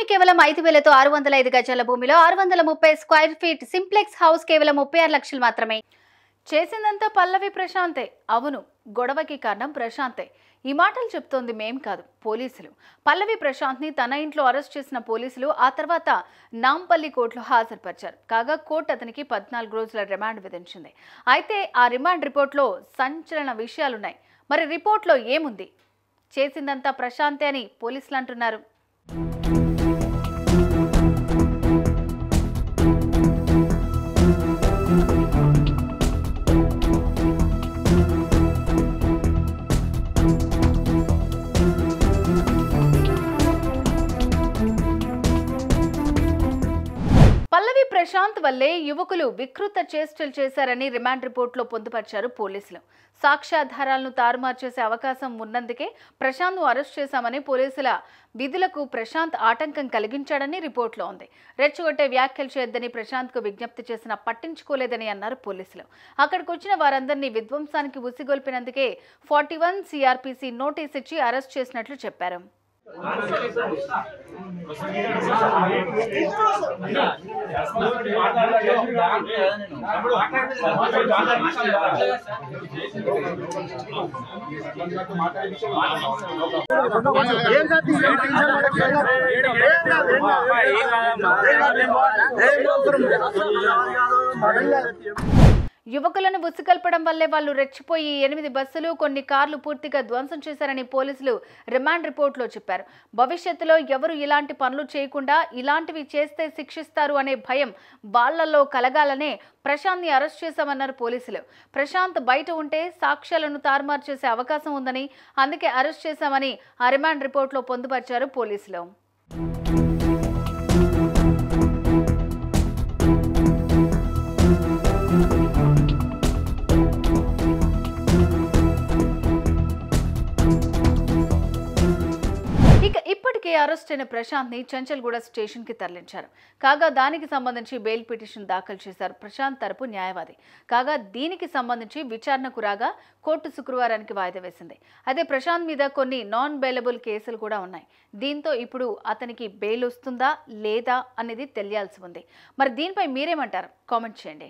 భూమి కేవలం 5,000తో 605 గజాల భూమిలో 630 స్క్వేర్ ఫీట్ సింప్లెక్స్ హౌస్ కేవలం 36 లక్షలు మాత్రమే. చేసిందంతా పల్లవి ప్రశాంతే. అవును, గొడవకి కారణం ప్రశాంతే. ఈ మాటలు చెప్తోంది మేం కాదు, పోలీసులు. పల్లవి ప్రశాంత్ని తన ఇంట్లో అరెస్ట్ చేసిన పోలీసులు ఆ తర్వాత నాంపల్లి కోర్టులో హాజరుపరిచారు. కాగా కోర్టు అతనికి 14 రోజుల రిమాండ్ విధించింది. అయితే ఆ రిమాండ్ రిపోర్ట్లో సంచలన విషయాలున్నాయి. మరి రిపోర్ట్లో ఏముంది? చేసిందంతా ప్రశాంతే అని పోలీసులు అంటున్నారు. పల్లవి ప్రశాంత్ వల్లే యువకులు వికృత చేష్టలు చేశారని రిమాండ్ రిపోర్ట్లో పొందుపరిచారు పోలీసులు. సాక్ష్యాధారాలను తారుమారు చేసే అవకాశం ఉన్నందుకే ప్రశాంత్ను అరెస్ట్ చేశామని, పోలీసుల విధులకు ప్రశాంత్ ఆటంకం కలిగించాడని రిపోర్ట్లో ఉంది. రెచ్చగొట్టే వ్యాఖ్యలు చేయొద్దని ప్రశాంత్కు విజ్ఞప్తి చేసినా పట్టించుకోలేదని అన్నారు పోలీసులు. అక్కడికి వచ్చిన వారందరినీ విధ్వంసానికి ఉసిగొల్పినందుకే 41 CRPC నోటీస్ ఇచ్చి అరెస్ట్ చేసినట్లు చెప్పారు. యువకులను ఉసిగల్పడం వల్లే వాళ్ళు రెచ్చిపోయి 8 బస్సులు, కొన్ని కార్లు పూర్తిగా ధ్వంసం చేశారని పోలీసులు రిమాండ్ రిపోర్ట్లో చెప్పారు. భవిష్యత్తులో ఎవరు ఇలాంటి పనులు చేయకుండా ఇలాంటివి చేస్తే శిక్షిస్తారు అనే భయం వాళ్లలో కలగాలనే ప్రశాంత్ని అరెస్ట్ చేశామన్నారు పోలీసులు. ప్రశాంత్ బయట ఉంటే సాక్ష్యాలను తారుమారు చేసే అవకాశం ఉందని, అందుకే అరెస్ట్ చేశామని ఆ రిమాండ్ రిపోర్ట్లో పొందుపరిచారు పోలీసులు. ఇప్పటికే అరెస్ట్ అయిన ప్రశాంత్ని చంచల్గూడ స్టేషన్కి తరలించారు. కాగా దానికి సంబంధించి బెయిల్ పిటిషన్ దాఖలు చేశారు ప్రశాంత్ తరపు న్యాయవాది. కాగా దీనికి సంబంధించి విచారణకు రాగా కోర్టు శుక్రవారానికి వాయిదా వేసింది. అయితే ప్రశాంత్ మీద కొన్ని నాన్ బెయిలబుల్ కేసులు కూడా ఉన్నాయి. దీంతో ఇప్పుడు అతనికి బెయిల్ వస్తుందా లేదా అనేది తెలియాల్సి ఉంది. మరి దీనిపై మీరేమంటారు? కామెంట్ చేయండి.